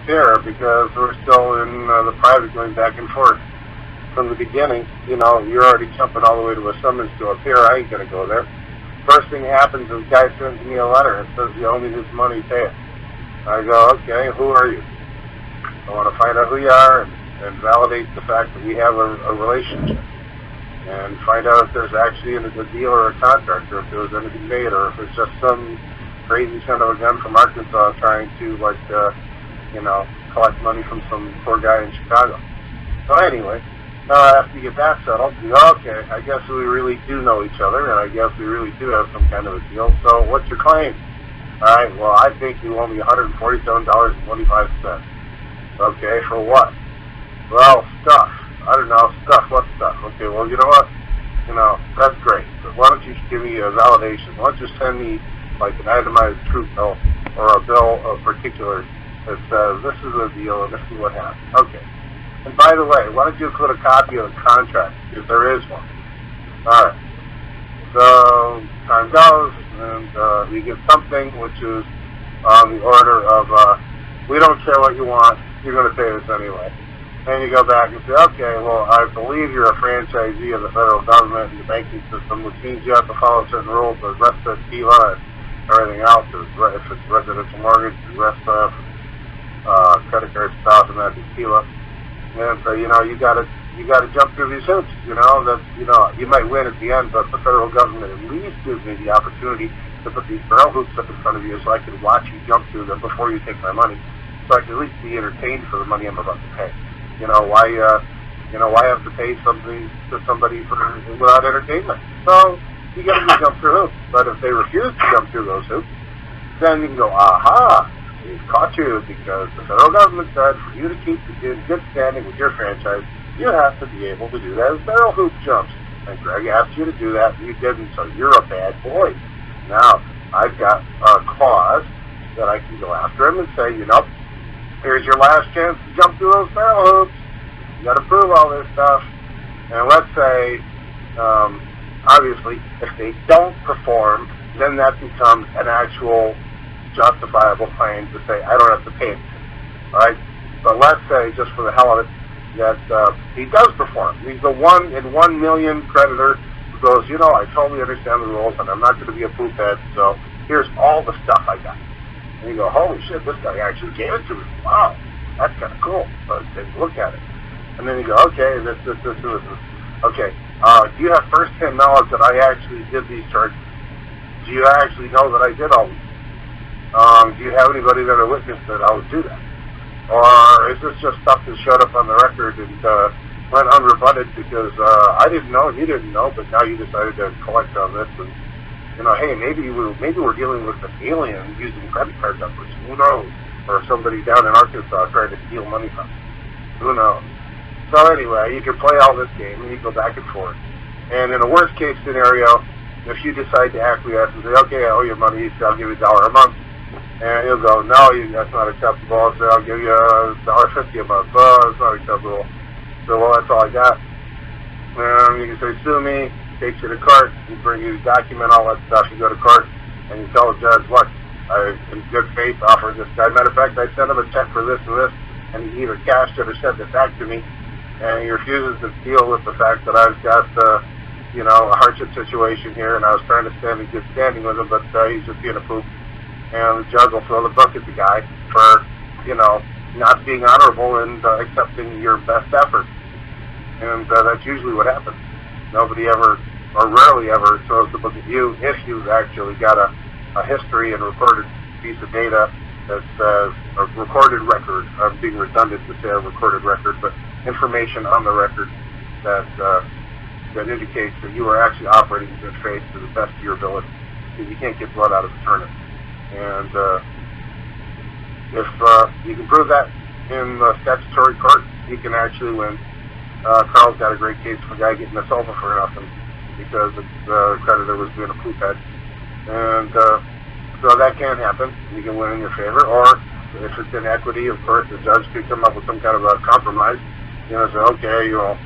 there because we're still in the private going back and forth. From the beginning, you're already jumping all the way to a summons to up here. I ain't going to go there. First thing happens is the guy sends me a letter. It says you owe me this money, pay it. I go, okay, who are you? I want to find out who you are and validate the fact that we have a relationship. And find out if there's actually a deal or a contract, or if there was anything made, or if it's just some crazy son of a gun from Arkansas trying to, collect money from some poor guy in Chicago. So anyway, after you get that settled, you go, okay, I guess we really do know each other, and I guess we really do have some kind of a deal. So what's your claim? All right, well, I think you owe me $147.25. Okay, for what? Well, stuff. I don't know, stuff. What stuff? Okay, well, you know what? That's great. But why don't you give me a validation? Why don't you send me, like, an itemized truth bill or a bill of particulars that says this is a deal and this is what happened. Okay. And by the way, why don't you include a copy of the contract, if there is one? All right. So time goes, and you get something which is on the order of, we don't care what you want, you're going to pay us anyway. And you go back and say, okay, well, I believe you're a franchisee of the federal government and the banking system, which means you have to follow certain rules, the rest of TILA and everything else. If it's residential mortgage, the rest of credit card stuff, and that's TILA. And so, you got to jump through these hoops. You might win at the end, but the federal government at least gives me the opportunity to put these barrel hoops up in front of you so I can watch you jump through them before you take my money, so I can at least be entertained for the money I'm about to pay. Why have to pay something to somebody without entertainment? So you got to jump through hoops. But if they refuse to jump through those hoops, then you can go, aha, we've caught you, because the federal government said for you to keep in good standing with your franchise, you have to be able to do that as barrel hoop jumps. And Greg asked you to do that, and you didn't, so you're a bad boy. Now, I've got a clause that I can go after him and say, here's your last chance to jump through those barrel hoops. You got to prove all this stuff. And let's say, obviously, if they don't perform, then that becomes an actual justifiable claim to say, I don't have to pay anything. All right? But let's say, just for the hell of it, that he does perform. He's the 1 in 1 million creditor who goes, I totally understand the rules, and I'm not going to be a poop head, so here's all the stuff I got. And you go, holy shit, this guy actually gave it to me. Wow, that's kind of cool. Let's take a look at it. And then you go, okay, this. Okay, do you have first-hand knowledge that I actually did these charges? Do you actually know that I did all these? Do you have anybody that witnessed that I would do that? Or is this just stuff that showed up on the record and went unrebutted because I didn't know and you didn't know, but now you decided to collect on this and hey, maybe we're dealing with an alien using credit card numbers. Who knows? Or somebody down in Arkansas trying to steal money from us. Who knows? So anyway, you can play all this game and you go back and forth. And in a worst case scenario, if you decide to acquiesce and say, okay, I owe you money, so I'll give you $1 a month. And he'll go, no, that's not acceptable. I'll say, I'll give you $1.50 a month. Oh, it's not acceptable. So, well, that's all I got. And you can say, sue me. Takes you to court, you bring you document all that stuff, you go to court, and you tell the judge, look, I, in good faith, offered this guy. Matter of fact, I sent him a check for this and this, and he either cashed it or sent it back to me, and he refuses to deal with the fact that I've got, a hardship situation here, and I was trying to stand in good standing with him, but he's just being a poop. And the judge will throw the book at the guy for, not being honorable and accepting your best effort. And that's usually what happens. Nobody ever, or rarely ever, throws the book at you if you've actually got a history and recorded piece of data that says a recorded record. I'm being redundant to say a recorded record, but information on the record that indicates that you are actually operating in good faith to the best of your ability. Because you can't get blood out of the turnip. And if you can prove that in the statutory court, you can actually win. Karl's got a great case for a guy getting us over for nothing because the creditor was being a poop head. And so that can happen. You can win in your favor. Or if it's in equity, of course, the judge could come up with some kind of a compromise. Say, okay, on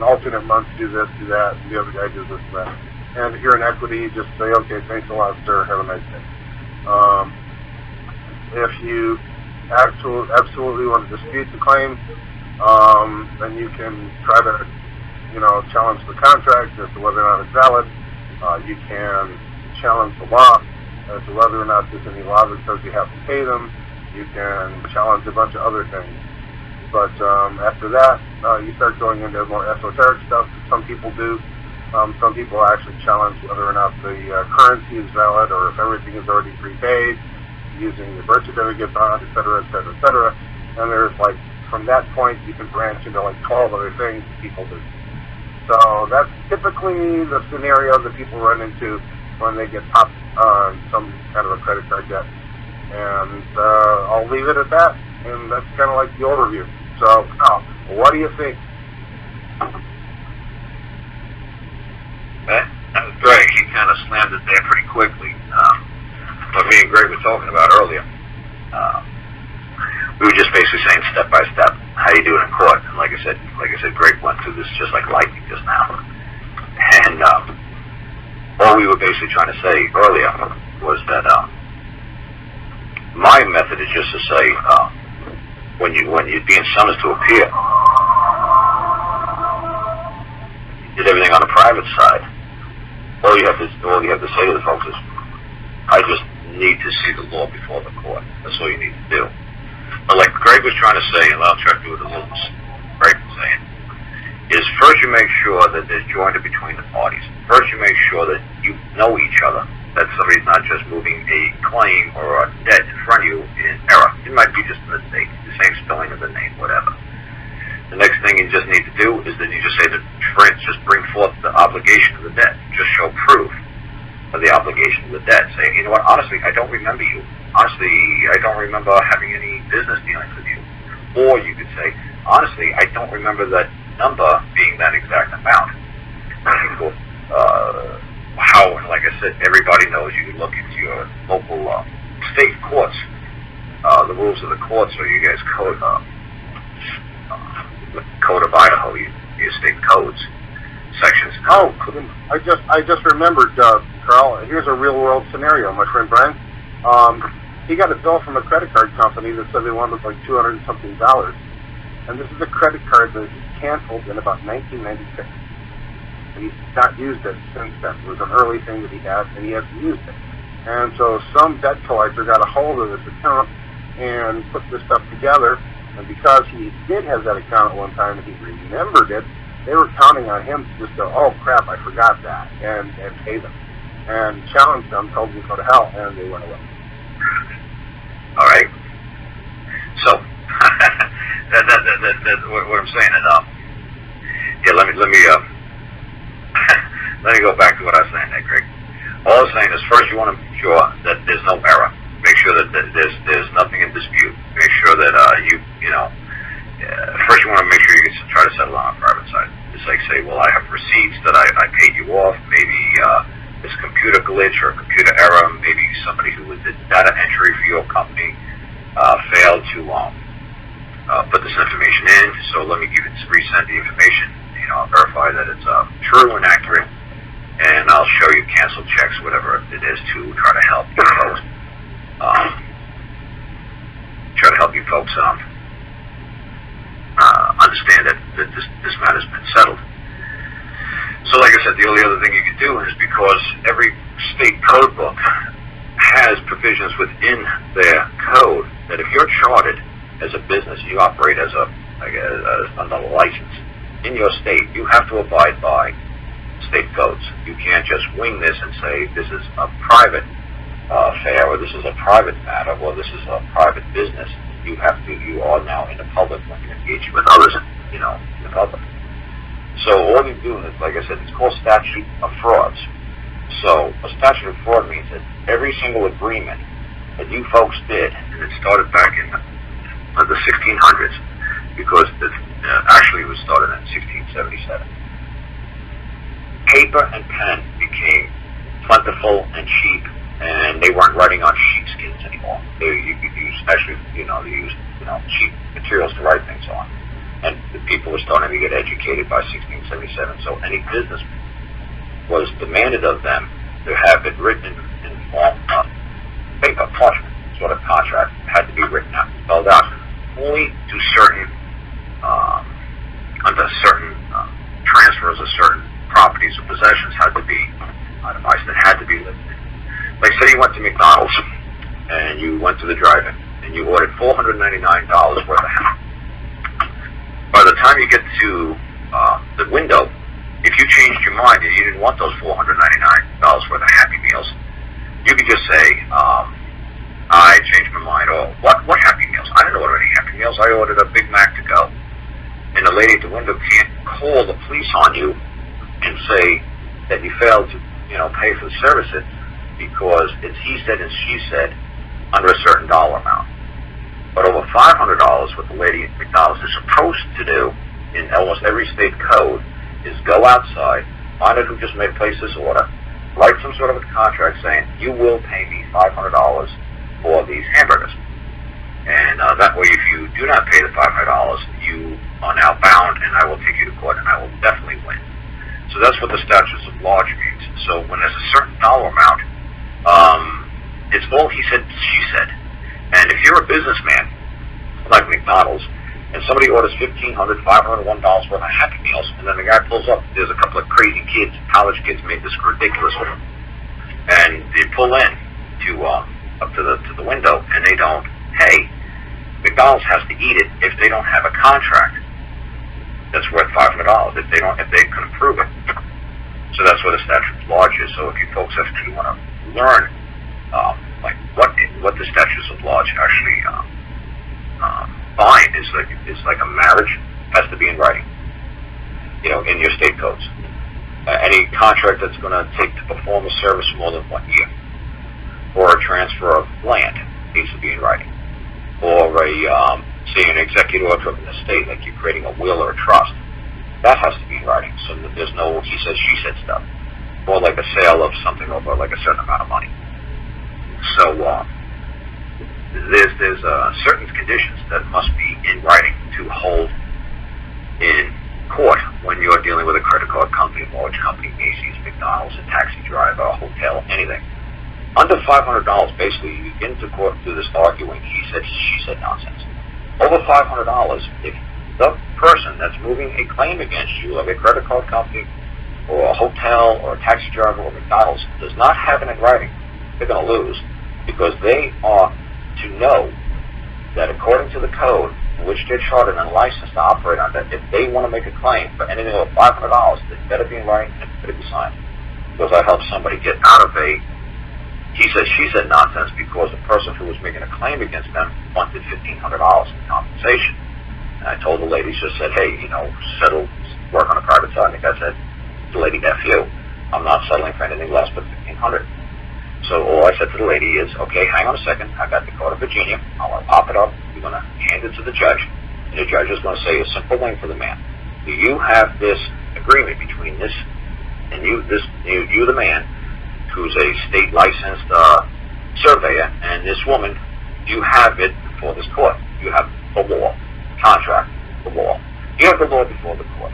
alternate months, do this, do that, and the other guy does this and that. And if you're in equity, you just say, okay, thanks a lot, sir. Have a nice day. If you absolutely want to dispute the claim, then you can try to, challenge the contract as to whether or not it's valid. You can challenge the law as to whether or not there's any law that says you have to pay them. You can challenge a bunch of other things. But after that, you start going into more esoteric stuff that some people do. Some people actually challenge whether or not the currency is valid or if everything is already prepaid, using the birth certificate bond, et cetera, et cetera, et cetera. And there's from that point, you can branch into 12 other things that people do. So that's typically the scenario that people run into when they get popped on some kind of a credit card debt. And I'll leave it at that. And that's kind of the overview. So, Karl, what do you think? That was Greg. He kind of slammed it there pretty quickly. What me and Greg were talking about earlier. We were just basically saying step by step how you do it in court. And like I said, Greg went through this just like lightning just now. And all we were basically trying to say earlier was that my method is just to say when you're being summoned to appear, you did everything on the private side. All you have to say to the folks is, I just need to see the law before the court. That's all you need to do. But like Greg was trying to say, and I'll try to do it a little Greg was saying, is first you make sure that there's jointer between the parties. First you make sure that you know each other, that somebody's not just moving a claim or a debt in front of you in error. It might be just a mistake, the same spelling of the name, whatever. The next thing you just need to do is then you just say that, just bring forth the obligation of the debt. Just show proof of the obligation of the debt. Say, you know what, honestly, I don't remember you. Honestly, I don't remember having any business dealings with you. Or you could say, honestly, I don't remember that number being that exact amount. How, like I said, everybody knows you can look into your local state courts, the rules of the courts, or you guys code of Idaho, your state codes, sections. Oh, I just remembered, Karl. Here's a real world scenario, my friend Brian. He got a bill from a credit card company that said they wanted $200 and something. And this is a credit card that he canceled in about 1996. And he's not used it since then. It was an early thing that he had, and he hasn't used it. And so some debt collector got a hold of this account and put this stuff together. And because he did have that account at one time and he remembered it, they were counting on him to just go, oh crap, I forgot that, and pay them. And challenged them, told them to go to hell, and they went away. All right. So that's what I'm saying. And let me go back to what I was saying there, Greg. All I'm saying is first you want to make sure that there's no error. Make sure that there's nothing in dispute. Make sure that first you want to make sure you can try to settle on a private side. It's like say, well, I have receipts that I paid you off. Maybe it's a computer glitch or a computer error. Maybe somebody who did data entry for your company failed to put this information in. So let me resend the information. I'll verify that it's true and accurate, and I'll show you canceled checks, whatever it is, to try to help you folks. Understand that this matter's been settled. So like I said, the only other thing you can do is because every state code book has provisions within their code that if you're chartered as a business, you operate as under a license in your state, you have to abide by state codes. You can't just wing this and say this is a private affair, or this is a private matter, or this is a private business. You are now in the public when you're engaging with others, in the public. So all you're doing is, like I said, it's called statute of frauds. So a statute of fraud means that every single agreement that you folks did, and it started back in the 1600s, because actually it was started in 1677. Paper and pen became plentiful and cheap, and they weren't writing on sheepskins anymore. You could use cheap materials to write things on. And the people were starting to get educated by 1677. So any business was demanded of them to have it written in form of paper, parchment, sort of contract. It had to be written out, spelled and you ordered $499 worth of hemp. By the time you get to the window, if you changed your mind and you didn't want those $499 worth of Happy Meals, you could just say, I changed my mind. Oh, what Happy Meals? I didn't order any Happy Meals. I ordered a Big Mac to go. And the lady at the window can't call the police on you and say that you failed to, pay for the services because it's he said and she said under a certain dollar amount. But over $500, what the lady at McDonald's is supposed to do in almost every state code is go outside, find out who just placed this order, write some sort of a contract saying, you will pay me $500 for these hamburgers. And that way, if you do not pay the $500, you are now bound, and I will take you to court, and I will definitely win. So that's what the statutes of large means. So when there's a certain dollar amount, it's all he said, she said. And if you're a businessman, like McDonald's, and somebody orders $1,500, $501 worth of Happy Meals, and then the guy pulls up, there's a couple of crazy kids, college kids made this ridiculous order, and they pull in to up to the window, and they don't pay. McDonald's has to eat it if they don't have a contract that's worth $500. If they couldn't prove it. So that's where the statute of large is. So if you folks actually want to learn like what the statutes of large actually bind is like a marriage has to be in writing, in your state codes. Any contract that's going to take to perform a service more than 1 year, or a transfer of land needs to be in writing, or say an executive order of an estate, like you're creating a will or a trust, that has to be in writing, so that there's no he said, she said stuff, or like a sale of something over like a certain amount of money. So there's certain conditions that must be in writing to hold in court when you're dealing with a credit card company, a mortgage company, Macy's, McDonald's, a taxi driver, a hotel, anything. Under $500, basically, you get into court and do this arguing, he said, she said nonsense. Over $500, if the person that's moving a claim against you, like a credit card company, or a hotel, or a taxi driver, or McDonald's, does not have it in writing, they're going to lose, because they are to know that according to the code, in which they're chartered and licensed to operate under, if they want to make a claim for anything over $500, it better be in writing and it better be signed. Because I helped somebody get out of a he said, she said nonsense because the person who was making a claim against them wanted $1,500 in compensation. And I told the lady, she said, hey, settle, work on a private side. And I said, the lady, F you. I'm not settling for anything less but $1,500. So all I said to the lady is, okay, hang on a second. I got the Code of Virginia. I'm going to pop it up. We're going to hand it to the judge. And the judge is going to say a simple thing for the man. Do you have this agreement between this and you, the man, who's a state licensed surveyor, and this woman, you have it before this court. You have the law, contract, the law. You have the law before the court.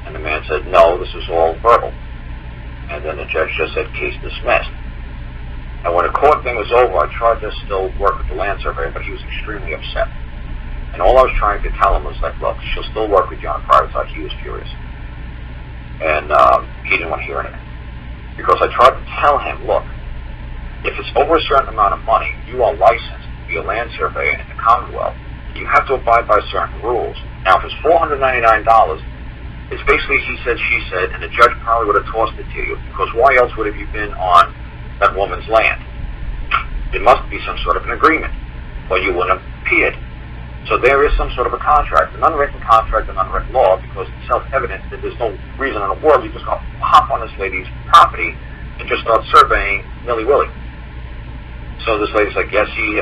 And the man said, no, this is all verbal. And then the judge just said, case dismissed. And when the court thing was over, I tried to still work with the land surveyor, but he was extremely upset. And all I was trying to tell him was like, look, she'll still work with you on a private side. He was furious. And he didn't want to hear anything. Because I tried to tell him, look, if it's over a certain amount of money, you are licensed to be a land surveyor in the Commonwealth. You have to abide by certain rules. Now, if it's $499, it's basically he said, she said, and the judge probably would have tossed it to you. Because why else would have you been on that woman's land? There must be some sort of an agreement, or you wouldn't have appeared. So there is some sort of a contract, an unwritten contract, an unwritten law, because it's self-evident that there's no reason in the world you just go hop on this lady's property and just start surveying willy-willy. So this lady's like, yes, he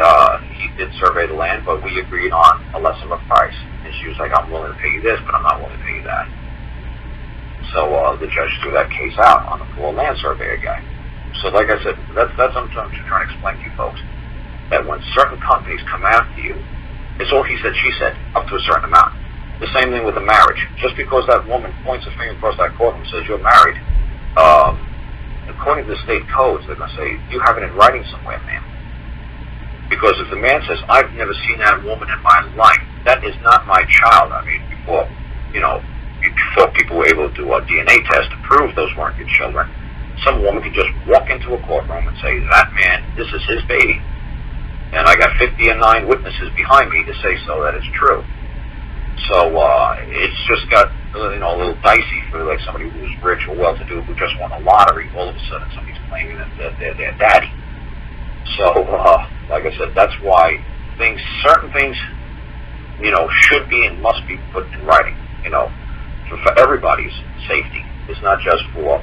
did survey the land, but we agreed on a less of a price. And she was like, I'm willing to pay you this, but I'm not willing to pay you that. So the judge threw that case out on the poor land surveyor guy. So like I said, that's what I'm trying to explain to you folks, that when certain companies come after you, it's all he said, she said, up to a certain amount. The same thing with the marriage. Just because that woman points a finger across that courtroom and says you're married, according to the state codes, they're going to say, you have it in writing somewhere, ma'am. Because if the man says, I've never seen that woman in my life, that is not my child. I mean, before people were able to do a DNA test to prove those weren't your children, some woman could just walk into a courtroom and say, that man, this is his baby. And I got 59 witnesses behind me to say so that it's true. So it's just got a little dicey for like somebody who's rich or well-to-do who just won a lottery. All of a sudden, somebody's claiming that they're their daddy. So, like I said, that's why certain things, should be and must be put in writing. For everybody's safety. It's not just for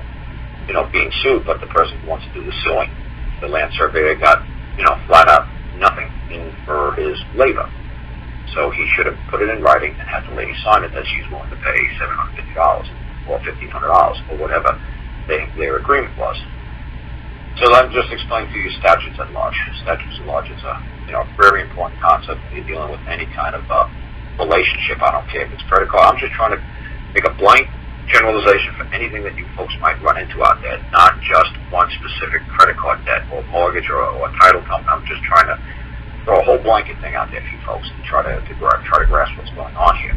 being sued, but the person who wants to do the suing. The land surveyor got flat out nothing in for his labor. So he should have put it in writing and had the lady sign it that she's willing to pay $750 or $1,500 or whatever their agreement was. So I'm just explaining to you statutes at large. Statutes at large is a very important concept when you're dealing with any kind of relationship. I don't care if it's credit card. I'm just trying to make a blank generalization for anything that you folks might run into out there, not just one specific credit card debt or mortgage or a title company. I'm just trying to throw a whole blanket thing out there for you folks to try to grasp what's going on here.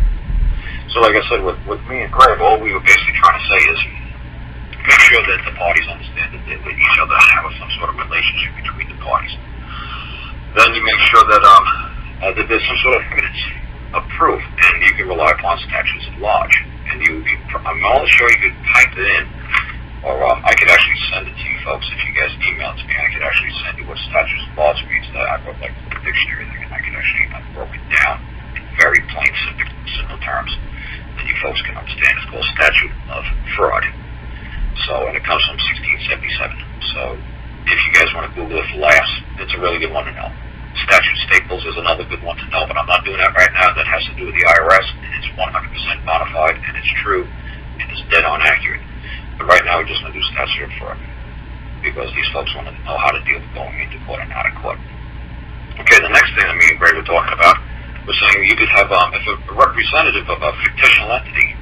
So like I said, with me and Greg, all we were basically trying to say is make sure that the parties understand that each other have some sort of relationship between the parties. Then you make sure that there's some sort of evidence of proof, and you can rely upon statutes at large. And I'm almost sure you could type it in, or I could actually send it to you folks if you guys email it to me. I could actually send you what statutes of laws means. That I wrote like the dictionary thing, and I could actually broke it down in very plain, simple terms that you folks can understand. It's called statute of fraud. So, and it comes from 1677. So, if you guys want to Google it for laughs, it's a really good one to know. Statute staples is another good one to know, but I'm not doing that right now. That has to do with the IRS, and it's 100% bona fide, and it's true, and it's dead on accurate. But right now, we're just going to do statute of fraud, because these folks want to know how to deal with going into court and out of court. Okay, the next thing that me and Greg were talking about was saying you could have, if a representative of a fictional entity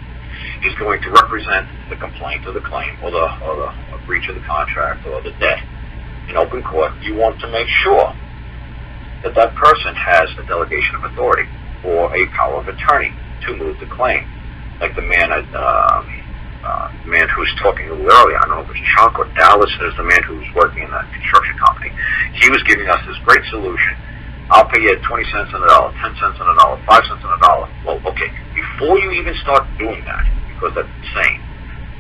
is going to represent the complaint or the claim or the breach of the contract or the debt in open court, you want to make sure that person has a delegation of authority or a power of attorney to move the claim. Like the man who's talking a little earlier, I don't know if it's Chuck or Dallas, there's the man who's working in that construction company. He was giving us this great solution. I'll pay you 20 cents on the dollar, 10 cents on the dollar, 5 cents on the dollar. Well, okay, before you even start doing that, because that's insane,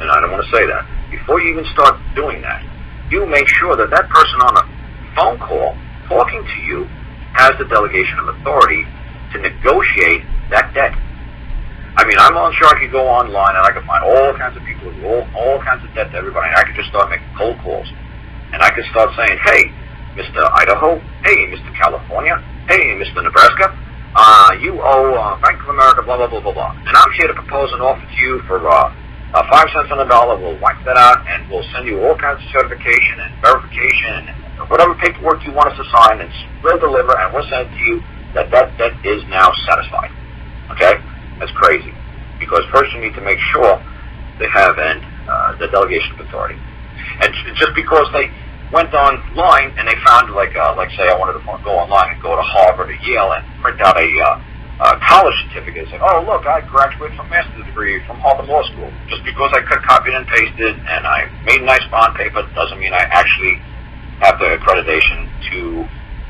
and I don't want to say that, before you even start doing that, you make sure that person on a phone call talking to you has the delegation of authority to negotiate that debt. I mean, I'm sure I could go online and I could find all kinds of people with all kinds of debt to everybody. And I could just start making cold calls. And I could start saying, hey, Mr. Idaho, hey, Mr. California, hey, Mr. Nebraska, you owe Bank of America, blah, blah, blah, blah, blah. And I'm here to propose an offer to you for 5 cents on the dollar. We'll wipe that out and we'll send you all kinds of certification and verification and whatever paperwork you want us to sign, and we'll deliver, and we'll send to you that debt is now satisfied. Okay? That's crazy. Because first you need to make sure they have the delegation of authority. And just because they went online and they found, like say I wanted to go online and go to Harvard or Yale and print out a college certificate, say, oh, look, I graduated from a master's degree from Harvard Law School. Just because I copied and pasted and I made nice bond paper doesn't mean I actually have the accreditation to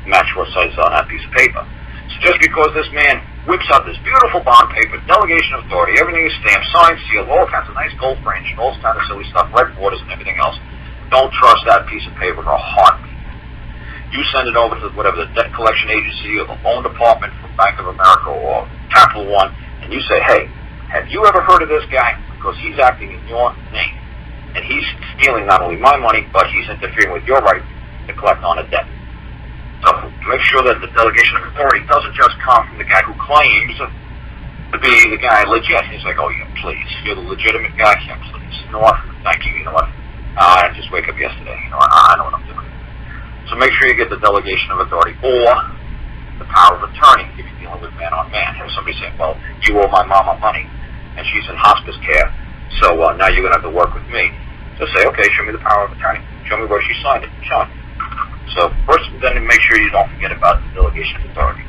match what says on that piece of paper. So just because this man whips out this beautiful bond paper, delegation of authority, everything is stamped, signed, sealed, all kinds of nice gold fringe, and all kinds of silly stuff, red borders and everything else, don't trust that piece of paper for a heartbeat. You send it over to whatever the debt collection agency or the loan department from Bank of America or Capital One, and you say, hey, have you ever heard of this guy? Because he's acting in your name. And he's stealing not only my money, but he's interfering with your right to collect on a debt. So make sure that the delegation of authority doesn't just come from the guy who claims to be the guy legit. He's like, oh yeah, please, you're the legitimate guy? Yeah, please. You know what? Thank you. You know what? I just wake up yesterday. You know, I know what I'm doing. So make sure you get the delegation of authority or the power of attorney if you're dealing with man on man. Have somebody say, well, you owe my mama money and she's in hospice care, so now you're going to have to work with me. So say, okay, show me the power of attorney. Show me where she signed it. Show me. So first, then make sure you don't forget about the delegation of authority.